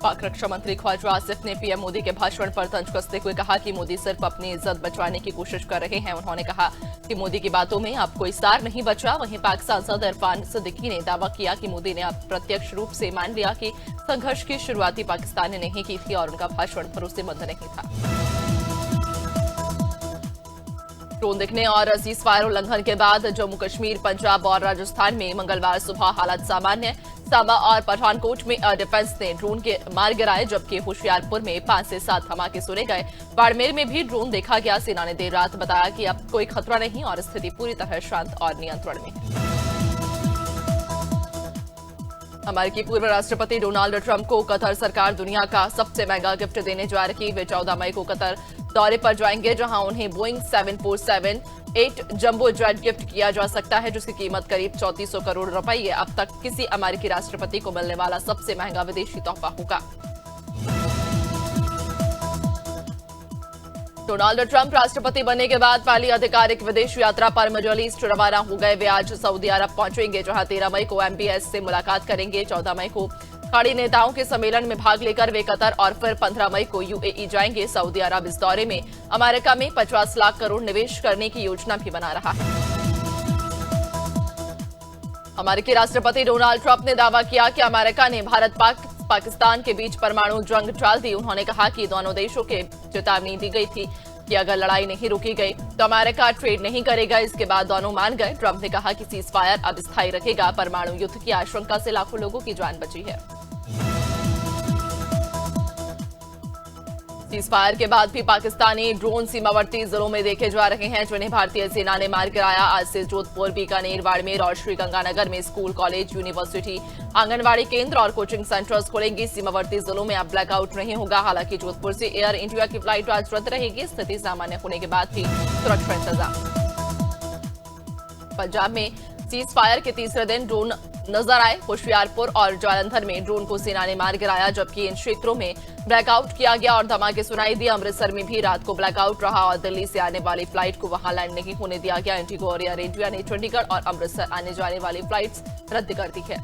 पाक रक्षा मंत्री ख्वाजा आसिफ ने पीएम मोदी के भाषण पर तंज कसते हुए कहा कि मोदी सिर्फ अपनी इज्जत बचाने की कोशिश कर रहे हैं। उन्होंने कहा कि मोदी की बातों में अब कोई सार नहीं बचा। वहीं पाक सांसद इरफान सिद्दीकी ने दावा किया कि मोदी ने अब प्रत्यक्ष रूप से मान लिया कि संघर्ष की शुरुआती पाकिस्तान ने नहीं की थी और उनका भाषण भरोसेमंद नहीं था। ड्रोन दिखने और सीज फायर उल्लंघन के बाद जम्मू कश्मीर, पंजाब और राजस्थान में मंगलवार सुबह हालात सामान्य। सांबा और पठानकोट में एयर डिफेंस ने ड्रोन के मार गिराए, जबकि होशियारपुर में 5 से 7 धमाके सुने गए। बाड़मेर में भी ड्रोन देखा गया। सेना ने देर रात बताया कि अब कोई खतरा नहीं और स्थिति पूरी तरह शांत और नियंत्रण में है। अमेरिकी पूर्व राष्ट्रपति डोनाल्ड ट्रंप को कतर सरकार दुनिया का सबसे महंगा गिफ्ट देने जा रही। वे 14 मई को कतर दौरे पर जाएंगे, जहां उन्हें बोइंग 747-8 जंबो जेट गिफ्ट किया जा सकता है, जिसकी कीमत करीब 3400 करोड़ रुपए ये अब तक किसी अमेरिकी राष्ट्रपति को मिलने वाला सबसे महंगा विदेशी तोहफा होगा। डोनाल्ड ट्रंप राष्ट्रपति बनने के बाद पहली आधिकारिक विदेश यात्रा पर मिडल ईस्ट रवाना हो गए। वे आज सऊदी अरब पहुंचेंगे, जहां 13 मई को MBS से मुलाकात करेंगे। 14 मई को खाड़ी नेताओं के सम्मेलन में भाग लेकर वे कतर और फिर 15 मई को UAE जाएंगे। सऊदी अरब इस दौरे में अमेरिका में 50 लाख करोड़ निवेश करने की योजना भी बना रहा है। अमेरिकी राष्ट्रपति डोनाल्ड ट्रंप ने दावा किया कि अमेरिका ने पाकिस्तान के बीच परमाणु जंग टाल दी। उन्होंने कहा कि दोनों देशों के चेतावनी दी गई थी कि अगर लड़ाई नहीं रोकी गई तो अमेरिका ट्रेड नहीं करेगा। इसके बाद दोनों मान गए। ट्रंप ने कहा कि सीज फायर अब स्थायी रखेगा। परमाणु युद्ध की आशंका से लाखों लोगों की जान बची है। सीज फायर के बाद भी पाकिस्तानी ड्रोन सीमावर्ती जिलों में देखे जा रहे हैं, जिन्हें भारतीय सेना ने मार गिराया। आज से जोधपुर, बीकानेर, बाड़मेर और श्रीगंगानगर में स्कूल, कॉलेज, यूनिवर्सिटी, आंगनबाड़ी केंद्र और कोचिंग सेंटर्स खुलेंगी। सीमावर्ती जिलों में अब ब्लैकआउट नहीं होगा। हालांकि जोधपुर से एयर इंडिया की फ्लाइट आज रद्द रहेगी। स्थिति सामान्य होने के बाद भी सुरक्षा इंतजाम। पंजाब में सीज फायर के तीसरे दिन ड्रोन नजर आए। होशियारपुर और जालंधर में ड्रोन को सेना ने मार गिराया, जबकि इन क्षेत्रों में ब्लैकआउट किया गया और धमाके सुनाई दिए। अमृतसर में भी रात को ब्लैकआउट रहा और दिल्ली से आने वाली फ्लाइट को वहां लैंड नहीं होने दिया गया। इंडिगो और एयर इंडिया ने चंडीगढ़ और अमृतसर आने जाने वाली फ्लाइट्स रद्द कर दी है।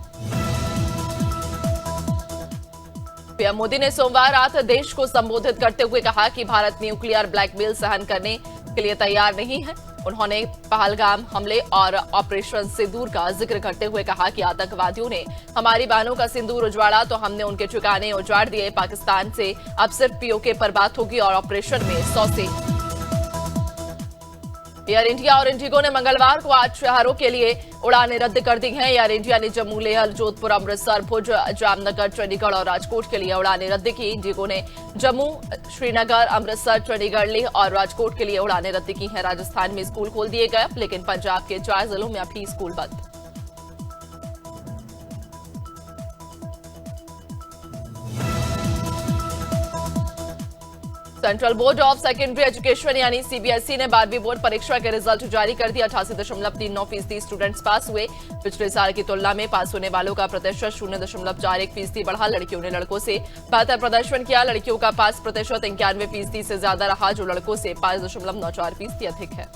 पीएम मोदी ने सोमवार रात देश को संबोधित करते हुए कहा कि भारत न्यूक्लियर ब्लैकमेल सहन करने के लिए तैयार नहीं है। उन्होंने पहलगाम हमले और ऑपरेशन सिंदूर का जिक्र करते हुए कहा कि आतंकवादियों ने हमारी बहनों का सिंदूर उजवाड़ा तो हमने उनके ठिकाने उजाड़ दिए। पाकिस्तान से अब सिर्फ POK पर बात होगी और ऑपरेशन में 100 से। एयर इंडिया और इंडिगो ने मंगलवार को 8 शहरों के लिए उड़ानें रद्द कर दी हैं। एयर इंडिया ने जम्मू, लेह, जोधपुर, अमृतसर, भुज, जामनगर, चंडीगढ़ और राजकोट के लिए उड़ानें रद्द की। इंडिगो ने जम्मू, श्रीनगर, अमृतसर, चंडीगढ़, लेह और राजकोट के लिए उड़ानें रद्द की हैं। राजस्थान में स्कूल खोल दिए गए, लेकिन पंजाब के 4 जिलों में अभी स्कूल बंद। Central board of secondary education यानी CBSE ने 12वीं बोर्ड परीक्षा के रिजल्ट जारी कर दिया। 88.39% स्टूडेंट्स पास हुए। पिछले साल की तुलना में पास होने वालों का प्रतिशत 0.41% बढ़ा। लड़कियों ने लड़कों से बेहतर प्रदर्शन किया। लड़कियों का पास प्रतिशत 91% से ज्यादा रहा, जो लड़कों से 5.94% अधिक है।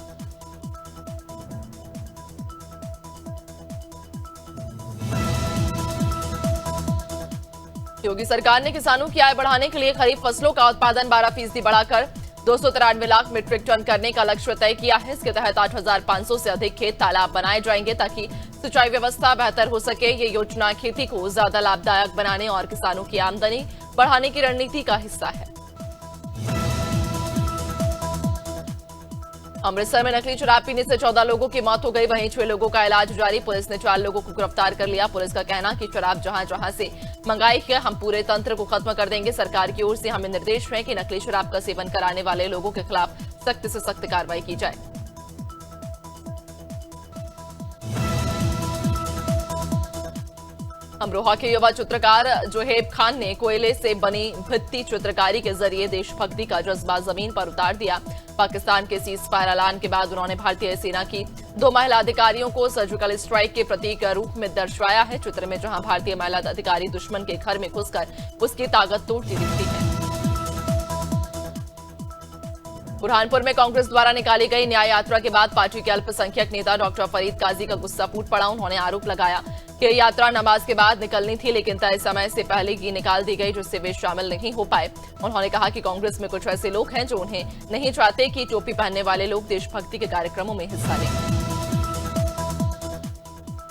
योगी सरकार ने किसानों की आय बढ़ाने के लिए खरीफ फसलों का उत्पादन 12% बढ़ाकर 293 लाख मीट्रिक टन करने का लक्ष्य तय किया है। इसके तहत 8,500 से अधिक खेत तालाब बनाए जाएंगे ताकि सिंचाई व्यवस्था बेहतर हो सके। ये योजना खेती को ज्यादा लाभदायक बनाने और किसानों की आमदनी बढ़ाने की रणनीति का हिस्सा है। अमृतसर में नकली शराब पीने से 14 लोगों की मौत हो गई, वहीं 6 लोगों का इलाज जारी। पुलिस ने 4 लोगों को गिरफ्तार कर लिया। पुलिस का कहना कि शराब जहां जहां से मंगाई है, हम पूरे तंत्र को खत्म कर देंगे। सरकार की ओर से हमें निर्देश है कि नकली शराब का सेवन कराने वाले लोगों के खिलाफ सख्त से सख्त कार्रवाई की जाए। अमरोहा के युवा चित्रकार जोहेब खान ने कोयले से बनी भित्ति चित्रकारी के जरिए देशभक्ति का जज्बा जमीन पर उतार दिया। पाकिस्तान के सीज फायर ऐलान के बाद उन्होंने भारतीय सेना की 2 महिला अधिकारियों को सर्जिकल स्ट्राइक के प्रतीक रूप में दर्शाया है। चित्र में जहां भारतीय महिला अधिकारी दुश्मन के घर में घुसकर उसकी ताकत तोड़ती दिखती है। बुरहानपुर में कांग्रेस द्वारा निकाली गई न्याय यात्रा के बाद पार्टी के अल्पसंख्यक नेता डॉक्टर फरीद काजी का गुस्सा फूट पड़ा। उन्होंने आरोप लगाया कि यात्रा नमाज के बाद निकलनी थी, लेकिन तय समय से पहले की निकाल दी गई, जिससे वे शामिल नहीं हो पाए। उन्होंने कहा कि कांग्रेस में कुछ ऐसे लोग हैं जो उन्हें नहीं चाहते कि टोपी पहनने वाले लोग देशभक्ति के कार्यक्रमों में हिस्सा लें।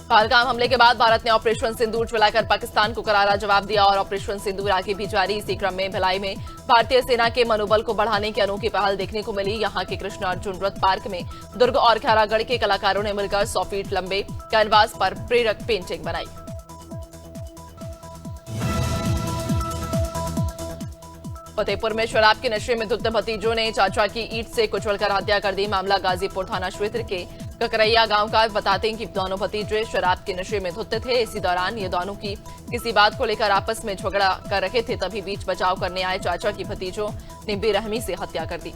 पहलगाम हमले के बाद भारत ने ऑपरेशन सिंदूर चलाकर पाकिस्तान को करारा जवाब दिया और ऑपरेशन सिंदूर आगे भी जारी। इसी क्रम में भिलाई में भारतीय सेना के मनोबल को बढ़ाने की अनोखी पहल देखने को मिली। यहां के कृष्ण अर्जुन रथ पार्क में दुर्ग और खैरागढ़ के कलाकारों ने मिलकर 100 फीट लंबे कैनवास पर प्रेरक पेंटिंग बनाई। फतेहपुर में शराब के नशे में धुत भतीजों ने चाचा की ईंट से कुचलकर हत्या कर दी। मामला गाजीपुर थाना क्षेत्र के ककरैया गांव का। बताते हैं कि दोनों भतीजे शराब के नशे में धुत थे। इसी दौरान ये दोनों की किसी बात को लेकर आपस में झगड़ा कर रहे थे, तभी बीच बचाव करने आए चाचा की भतीजों ने बेरहमी से हत्या कर दी।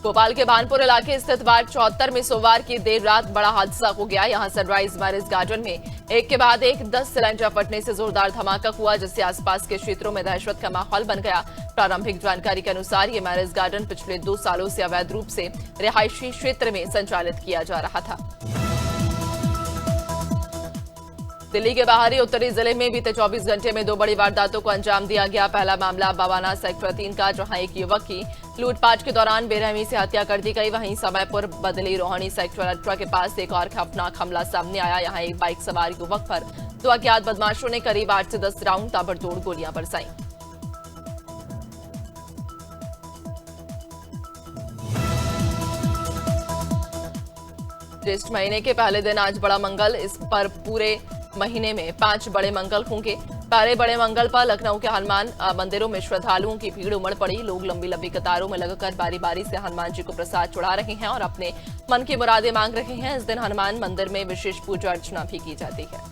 भोपाल के भानपुर इलाके स्थित वार्ड 74 में सोमवार की देर रात बड़ा हादसा हो गया। यहां सनराइज मैरिज गार्डन में एक के बाद एक 10 सिलेंडर फटने से जोरदार धमाका हुआ, जिससे आसपास के क्षेत्रों में दहशत का माहौल बन गया। प्रारंभिक जानकारी के अनुसार ये मैरिज गार्डन पिछले 2 सालों से अवैध रूप से रिहायशी क्षेत्र में संचालित किया जा रहा था। दिल्ली के बाहरी उत्तरी जिले में बीते 24 घंटे में 2 बड़ी वारदातों को अंजाम दिया गया। पहला मामला बवाना सेक्टर 3 का, जहां एक युवक की लूटपाट के दौरान बेरहमी से हत्या कर दी गई। वहीं समयपुर बदली रोहनी सेक्टर 18 के पास एक और खौफनाक हमला सामने आया। यहां एक बाइक सवार युवक पर 2 अज्ञात बदमाशों ने करीब 8 से 10 राउंड ताबड़तोड़ गोलियां बरसाई। ज्येष्ठ महीने के पहले दिन आज बड़ा मंगल। इस पर पूरे महीने में 5 बड़े मंगल होंगे। पहले बड़े मंगल पर लखनऊ के हनुमान मंदिरों में श्रद्धालुओं की भीड़ उमड़ पड़ी। लोग लंबी लंबी कतारों में लगकर बारी बारी से हनुमान जी को प्रसाद चढ़ा रहे हैं और अपने मन की मुरादें मांग रहे हैं। इस दिन हनुमान मंदिर में विशेष पूजा अर्चना भी की जाती है।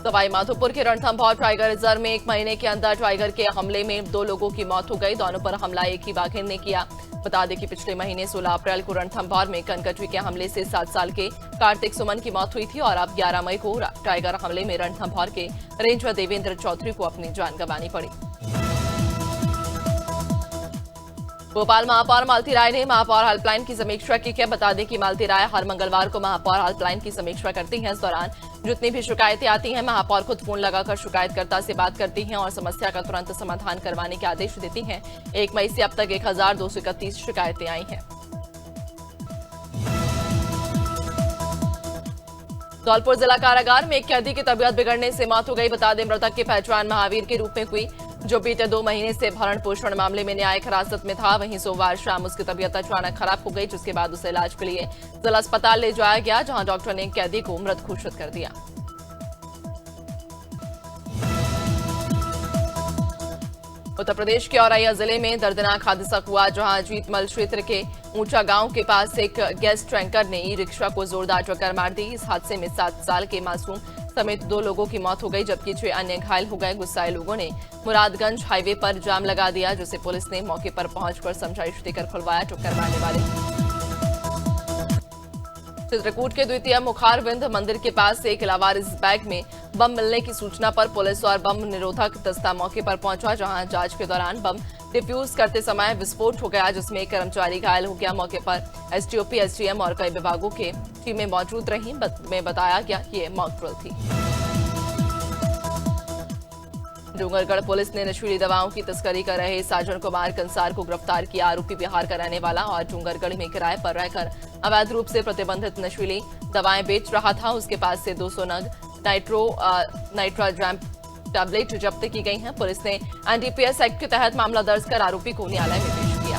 सवाई माधोपुर के रणथंभौर टाइगर रिजर्व में 1 महीने के अंदर टाइगर के हमले में 2 लोगों की मौत हो गई। दोनों पर हमला एक ही बाघिन ने किया। बता दें कि पिछले महीने 16 अप्रैल को रणथंभौर में कनकचुई के हमले से 7 साल के कार्तिक सुमन की मौत हुई थी और अब 11 मई को टाइगर हमले में रणथंभौर के रेंजर देवेंद्र चौधरी को अपनी जान गंवानी पड़ी। भोपाल महापौर मालती राय ने महापौर हेल्पलाइन की समीक्षा की है। बता दें कि मालती राय हर मंगलवार को महापौर हेल्पलाइन की समीक्षा करती हैं। इस दौरान जितनी भी शिकायतें आती हैं, महापौर खुद फोन लगाकर शिकायतकर्ता से बात करती हैं और समस्या का तुरंत समाधान करवाने के आदेश देती हैं। 1 मई से अब तक 1231 शिकायतें आई हैं। धौलपुर जिला कारागार में एक कैदी की तबीयत बिगड़ने से मौत हो गई। बता दें मृतक की पहचान महावीर के रूप में हुई, जो बीते 2 महीने से भरण पोषण मामले में न्यायिक हिरासत में था। वहीं सोमवार शाम उसकी तबीयत अचानक खराब हो गई, जिसके बाद उसे इलाज के लिए जिला अस्पताल ले जाया गया, जहां डॉक्टर ने कैदी को मृत घोषित कर दिया। उत्तर प्रदेश के औरैया जिले में दर्दनाक हादसा हुआ, जहां जीतमल क्षेत्र के ऊंचा गांव के पास एक गैस टैंकर ने ई रिक्शा को जोरदार टक्कर मार दी। इस हादसे में 7 साल के मासूम समेत 2 लोगों की मौत हो गई, जबकि 6 अन्य घायल हो गए। गुस्साए लोगों ने मुरादगंज हाईवे पर जाम लगा दिया, जिसे पुलिस ने मौके पर पहुंचकर समझाइश देकर खुलवाया। टक्कर मारने वाले चित्रकूट के द्वितीय मुखारविंद मंदिर के पास एक लावारिस बैग में बम मिलने की सूचना पर पुलिस और बम निरोधक दस्ता मौके पर पहुंचा, जहां जांच के दौरान बम डिफ्यूज करते समय विस्फोट हो गया, जिसमें एक कर्मचारी घायल हो गया। मौके पर एसडीओपी, एसडीएम और कई विभागों के टीमें मौजूद रहीं। में बताया गया कि ये मॉक ड्रिल थी। डूंगरगढ़ पुलिस ने नशीली दवाओं की तस्करी कर रहे साजन कुमार कंसार को गिरफ्तार किया। आरोपी बिहार का रहने वाला और डूंगरगढ़ में किराए पर रहकर अवैध रूप से प्रतिबंधित नशीली दवाएं बेच रहा था। उसके पास से 200 नग नाइट्रोजैम टैबलेट जब्त की गई हैं। पुलिस ने एनडीपीएस एक्ट के तहत मामला दर्ज कर आरोपी को न्यायालय में पेश किया।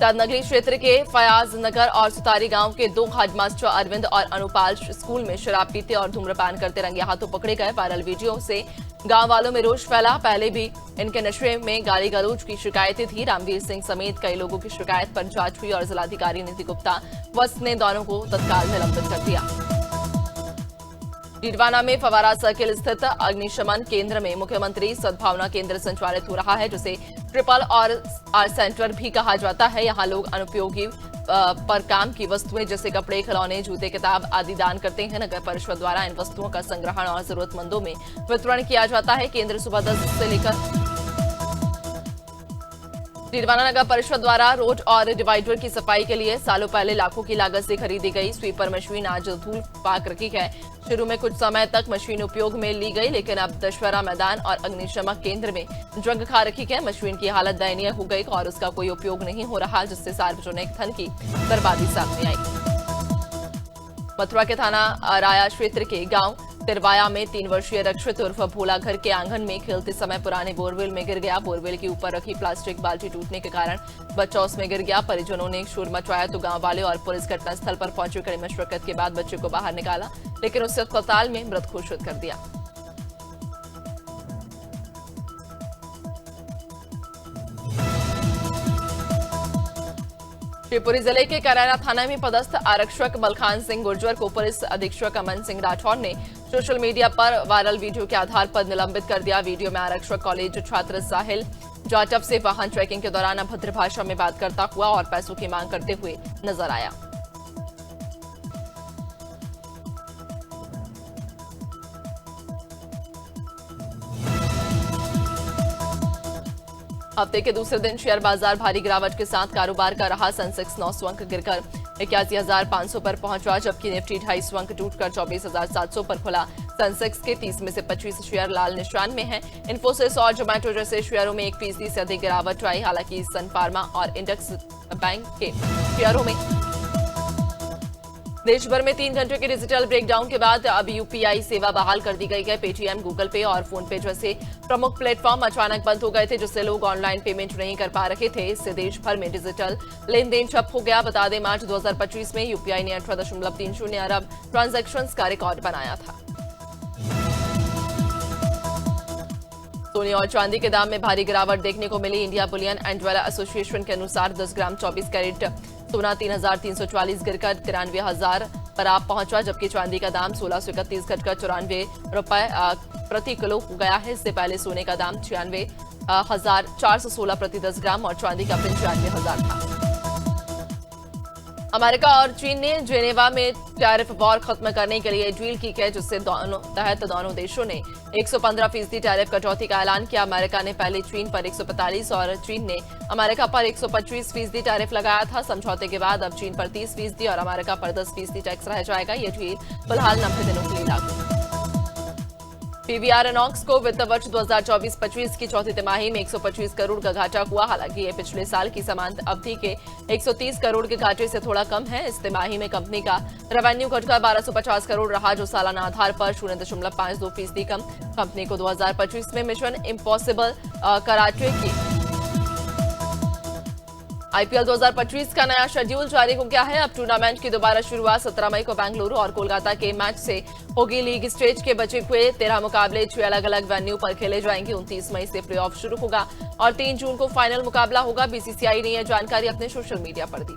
सादनगरी क्षेत्र के फयाज नगर और सुतारी गांव के 2 हेडमास्टर अरविंद और अनुपाल स्कूल में शराब पीते और धूम्रपान करते रंगे हाथों पकड़े गए। वायरल वीडियो से गांव वालों में रोष फैला। पहले भी इनके नशे में गाली गलौज की शिकायतें थी। रामवीर सिंह समेत कई लोगों की शिकायत पर जांच हुई और जिलाधिकारी निधि गुप्ता वस्त ने दोनों को तत्काल निलंबित कर दिया। डीडवाना में फवारा सर्किल स्थित अग्निशमन केंद्र में मुख्यमंत्री सद्भावना केंद्र संचालित हो रहा है, जिसे ट्रिपल और आर सेंटर भी कहा जाता है। यहां लोग अनुपयोगी पर काम की वस्तुएं जैसे कपड़े, खिलौने, जूते, किताब आदि दान करते हैं। नगर परिषद द्वारा इन वस्तुओं का संग्रहण और जरूरतमंदों में वितरण किया जाता है। केंद्र सुबह 10 से लेकर डीडवाना नगर परिषद द्वारा रोड और डिवाइडर की सफाई के लिए सालों पहले लाखों की लागत से खरीदी गई स्वीपर मशीन आज धूल पाक रखी है। शुरू में कुछ समय तक मशीन उपयोग में ली गई, लेकिन अब दशहरा मैदान और अग्निशमन केंद्र में जंग खा रखी है। मशीन की हालत दयनीय हो गई और उसका कोई उपयोग नहीं हो रहा, जिससे सार्वजनिक धन की बर्बादी सामने आई। मथुरा के थाना राया क्षेत्र के गांव तिरवाया में 3 वर्षीय रक्षित उर्फ भोला घर के आंगन में खेलते समय पुराने बोरवेल में गिर गया। बोरवेल के ऊपर रखी प्लास्टिक बाल्टी टूटने के कारण बच्चा उसमें गिर गया। परिजनों ने शोर मचाया तो गांव वाले और पुलिस घटनास्थल पर पहुंचे। कड़ी मशक्कत के बाद बच्चे को बाहर निकाला, लेकिन उसे अस्पताल में मृत घोषित कर दिया। शिवपुरी जिले के करैरा थाना में पदस्थ आरक्षक मलखान सिंह गुर्जर को पुलिस अधीक्षक अमन सिंह राठौर ने सोशल मीडिया पर वायरल वीडियो के आधार पर निलंबित कर दिया। वीडियो में आरक्षक कॉलेज छात्र साहिल जाटव से वाहन ट्रैकिंग के दौरान अभद्र भाषा में बात करता हुआ और पैसों की मांग करते हुए नजर आया। हफ्ते के दूसरे दिन शेयर बाजार भारी गिरावट के साथ कारोबार कर रहा। सेंसेक्स 900 अंक गिरकर 81,500 पर पहुंचा, जबकि निफ्टी 250 अंक टूटकर 24,700 पर खुला। सेंसेक्स के 30 में से 25 शेयर लाल निशान में हैं। इन्फोसिस और जोमेटो जैसे शेयरों में 1% से अधिक गिरावट आई। हालांकि सन फार्मा और इंडेक्स बैंक के शेयरों में देश भर में 3 घंटे के डिजिटल ब्रेकडाउन के बाद अब यूपीआई सेवा बहाल कर दी गई है। पेटीएम, गूगल पे और फोन पे जैसे प्रमुख प्लेटफॉर्म अचानक बंद हो गए थे, जिससे लोग ऑनलाइन पेमेंट नहीं कर पा रहे थे। इससे देश भर में डिजिटल लेन देन ठप हो गया। बता दें, मार्च 2025 में यूपीआई ने 18.30 अरब ट्रांजैक्शंस का रिकॉर्ड बनाया था। सोने और चांदी के दाम में भारी गिरावट देखने को मिली। India bullion and jeweller association के अनुसार 10 ग्राम 24 कैरेट सोना 3,344 गिरकर 93,000 पर आप पहुंचा, जबकि चांदी का दाम 1,631 घटकर 94 रुपए प्रति किलो हो गया है। इससे पहले सोने का दाम 96,416 प्रति 10 ग्राम और चांदी का 95,000 था। अमेरिका और चीन ने जेनेवा में टैरिफ वॉर खत्म करने के लिए डील की है, जिससे दोनों देशों ने 115% टैरिफ कटौती का ऐलान किया। अमेरिका ने पहले चीन पर 145 और चीन ने अमेरिका पर 125% टैरिफ लगाया था। समझौते के बाद अब चीन पर 30% और अमेरिका पर 10% टैक्स रह जाएगा। ये डील फिलहाल 90 दिनों के लिए लागू। पीवीआर इनॉक्स को वित्त वर्ष 2024-25 की चौथी तिमाही में 125 करोड़ का घाटा हुआ। हालांकि ये पिछले साल की समान अवधि के 130 करोड़ के घाटे से थोड़ा कम है। इस तिमाही में कंपनी का रेवेन्यू घटकर 1250 करोड़ रहा, जो सालाना आधार पर 0.52% कम। कंपनी को 2025 में मिशन इम्पॉसिबल कराटे की आईपीएल 2025 का नया शेड्यूल जारी हो गया है। अब टूर्नामेंट की दोबारा शुरुआत 17 मई को बेंगलुरु और कोलकाता के मैच से होगी। लीग स्टेज के बचे हुए 13 मुकाबले 6 अलग अलग वेन्यू पर खेले जाएंगे। 29 मई से प्लेऑफ शुरू होगा और 3 जून को फाइनल मुकाबला होगा। बीसीसीआई ने यह जानकारी अपने सोशल मीडिया पर दी।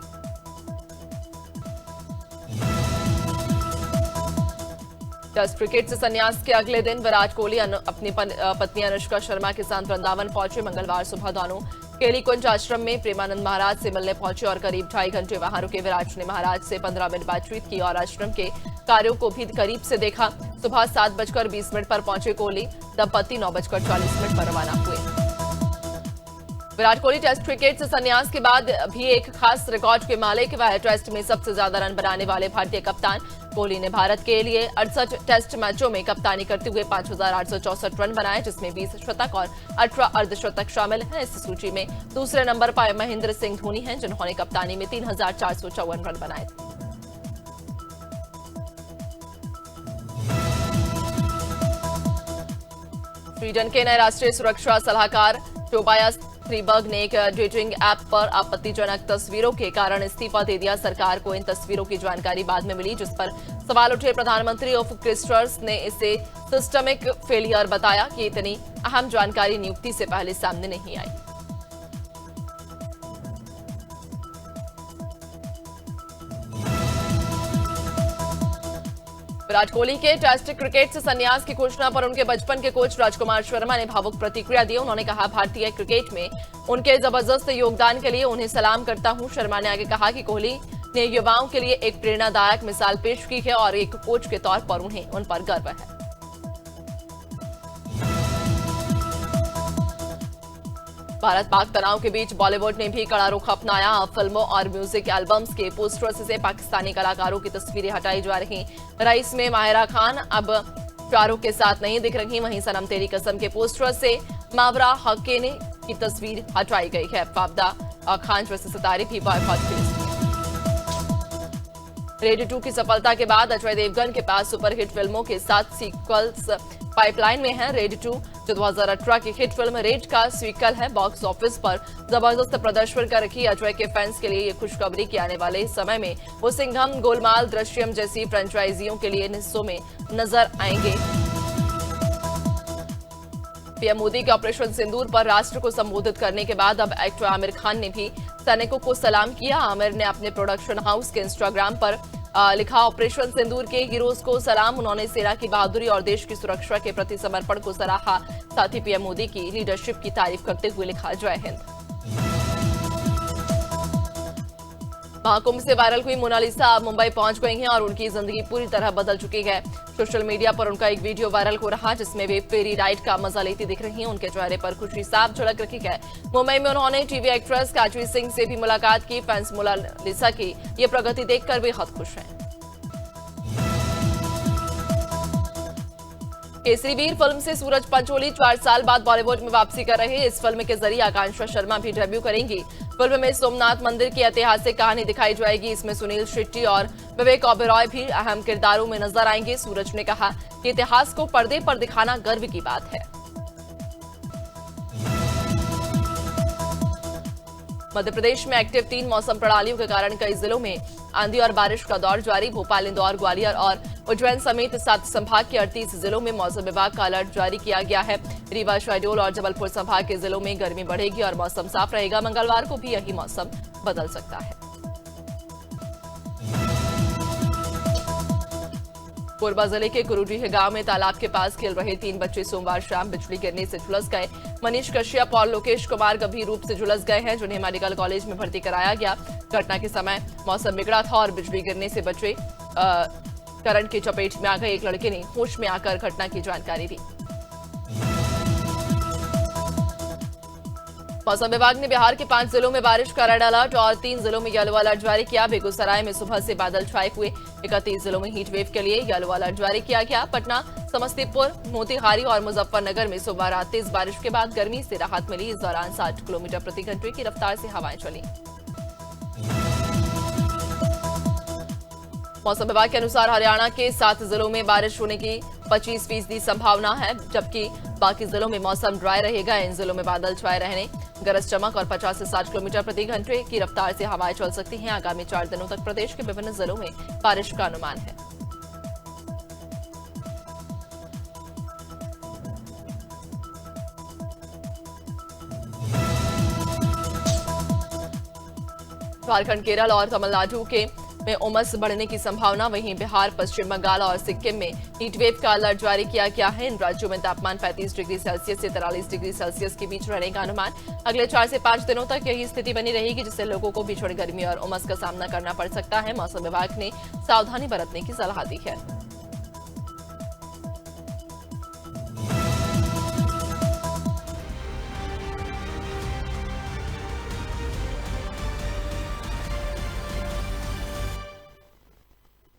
टेस्ट क्रिकेट से संन्यास के अगले दिन विराट कोहली अपनी पत्नी अनुष्का शर्मा के साथ वृंदावन पहुंचे। मंगलवार सुबह दोनों केलीकुंज आश्रम में प्रेमानंद महाराज से मिलने पहुंचे और करीब 2.5 घंटे वहां रुके। विराट ने महाराज से 15 मिनट बातचीत की और आश्रम के कार्यों को भी करीब से देखा। सुबह 7:20 पर पहुंचे कोहली। दंपति 9:40 पर रवाना हुए। विराट कोहली टेस्ट क्रिकेट से संन्यास के बाद भी एक खास रिकॉर्ड के मालिक। वह टेस्ट में सबसे ज्यादा रन बनाने वाले भारतीय कप्तान। कोहली ने भारत के लिए 68 टेस्ट मैचों में कप्तानी करते हुए 5,864 रन बनाए, जिसमें 20 शतक और 18 अर्धशतक शामिल हैं। इस सूची में दूसरे नंबर पर महेंद्र सिंह धोनी हैं, जिन्होंने कप्तानी में 3,454 रन बनाए। स्वीडन के नए राष्ट्रीय सुरक्षा सलाहकार टोबायास फ्रीबर्ग ने एक डेटिंग ऐप पर आपत्तिजनक तस्वीरों के कारण इस्तीफा दे दिया। सरकार को इन तस्वीरों की जानकारी बाद में मिली, जिस पर सवाल उठे। प्रधानमंत्री ऑफ क्रिस्टर्स ने इसे सिस्टमिक फेलियर बताया कि इतनी अहम जानकारी नियुक्ति से पहले सामने नहीं आई। विराट कोहली के टेस्ट क्रिकेट से संन्यास की घोषणा पर उनके बचपन के कोच राजकुमार शर्मा ने भावुक प्रतिक्रिया दी। उन्होंने कहा, भारतीय क्रिकेट में उनके जबरदस्त योगदान के लिए उन्हें सलाम करता हूं। शर्मा ने आगे कहा कि कोहली ने युवाओं के लिए एक प्रेरणादायक मिसाल पेश की है और एक कोच के तौर पर उन्हें उन पर गर्व है। भारत पाक तनाव के बीच बॉलीवुड ने भी कड़ा रुख अपनाया। फिल्मों और म्यूजिक एल्बम्स के पोस्टर्स से पाकिस्तानी कलाकारों की तस्वीरें हटाई जा रही। रईस में माहिरा खान अब शाहरुख के साथ नहीं दिख रही। वहीं सनम तेरी कसम के पोस्टर से मावरा हकीने की तस्वीर हटाई गई है। फाबदा खान जैसे सितारे भी बॉयकॉट की। रेड 2 की सफलता के बाद अजय देवगन के पास सुपरहिट फिल्मों के 7 सीक्वल्स पाइपलाइन में है। रेड 2 जो 2018 की हिट फिल्म रेड का सीक्वल है, बॉक्स ऑफिस पर जबरदस्त प्रदर्शन कर रही। अजय के फैंस के लिए ये खुशखबरी कि आने वाले समय में वो सिंघम, गोलमाल, दृश्यम जैसी फ्रेंचाइजियों के लिए हिस्सों में नजर आएंगे। पीएम मोदी के ऑपरेशन सिंदूर पर राष्ट्र को संबोधित करने के बाद अब एक्टर आमिर खान ने भी सैनिकों को सलाम किया। आमिर ने अपने प्रोडक्शन हाउस के इंस्टाग्राम पर लिखा, ऑपरेशन सिंदूर के हीरोज को सलाम। उन्होंने सेना की बहादुरी और देश की सुरक्षा के प्रति समर्पण को सराहा। साथ ही पीएम मोदी की लीडरशिप की तारीफ करते हुए लिखा, जय हिंद। महाकुंभ से वायरल हुई मोनालिसा अब मुंबई पहुंच गई हैं और उनकी जिंदगी पूरी तरह बदल चुकी है। सोशल मीडिया पर उनका एक वीडियो वायरल हो रहा जिसमें वे फेरी राइड का मजा लेती दिख रही हैं। उनके चेहरे पर खुशी साफ झलक रही है। मुंबई में उन्होंने टीवी एक्ट्रेस काजवी सिंह से भी मुलाकात की। फैंस मोनालिसा की ये प्रगति देखकर बेहद खुश हैं। केसरी वीर फिल्म से सूरज पंचोली 4 साल बाद बॉलीवुड में वापसी कर रहे हैं। इस फिल्म के जरिए आकांक्षा शर्मा भी डेब्यू करेंगी। फिल्म में सोमनाथ मंदिर की ऐतिहासिक कहानी दिखाई जाएगी। इसमें सुनील शेट्टी और विवेक ओबेरॉय भी अहम किरदारों में नजर आएंगे। सूरज ने कहा कि इतिहास को पर्दे पर दिखाना गर्व की बात है। मध्य प्रदेश में एक्टिव 3 मौसम प्रणालियों के कारण कई जिलों में आंधी और बारिश का दौर जारी। भोपाल, इंदौर, ग्वालियर और उज्जैन समेत 7 संभाग के 38 जिलों में मौसम विभाग का अलर्ट जारी किया गया है। रीवा, शहडोल और जबलपुर संभाग के जिलों में गर्मी बढ़ेगी और मौसम साफ रहेगा। मंगलवार को भी यही मौसम बदल सकता है। कोरबा जिले के कुरुडीह गांव में तालाब के पास खेल रहे 3 बच्चे सोमवार शाम बिजली गिरने से झुलस गए। मनीष कश्यप और लोकेश कुमार गंभीर रूप से झुलस गए हैं, जिन्हें मेडिकल कॉलेज में भर्ती कराया गया। घटना के समय मौसम बिगड़ा था और बिजली गिरने से बच्चे करंट की चपेट में आ गए। एक लड़के ने होश में आकर घटना की जानकारी दी। मौसम विभाग ने बिहार के 5 जिलों में बारिश का रेड अलर्ट और 3 जिलों में येलो अलर्ट जारी किया। बेगूसराय में सुबह से बादल छाए हुए। 31 जिलों में हीट वेव के लिए येलो अलर्ट जारी किया गया। पटना, समस्तीपुर, मोतिहारी और मुजफ्फरनगर में सुबह रात तेज बारिश के बाद गर्मी से राहत मिली। इस दौरान 60 किलोमीटर प्रति घंटे की रफ्तार से हवाएं चली। मौसम विभाग के अनुसार हरियाणा के 7 जिलों में बारिश होने की 25% संभावना है, जबकि बाकी जिलों में मौसम ड्राई रहेगा। इन जिलों में बादल छाए रहने, गरज चमक और 50 से 60 किलोमीटर प्रति घंटे की रफ्तार से हवाएं चल सकती हैं। आगामी 4 दिनों तक प्रदेश के विभिन्न जिलों में बारिश का अनुमान है। झारखंड, केरल और तमिलनाडु के में उमस बढ़ने की संभावना। वहीं बिहार, पश्चिम बंगाल और सिक्किम में हीटवेव का अलर्ट जारी किया गया है। इन राज्यों में तापमान 35 डिग्री सेल्सियस से 43 डिग्री सेल्सियस के बीच रहने का अनुमान। अगले 4 से 5 दिनों तक यही स्थिति बनी रहेगी, जिससे लोगों को भीषण गर्मी और उमस का सामना करना पड़ सकता है। मौसम विभाग ने सावधानी बरतने की सलाह दी है।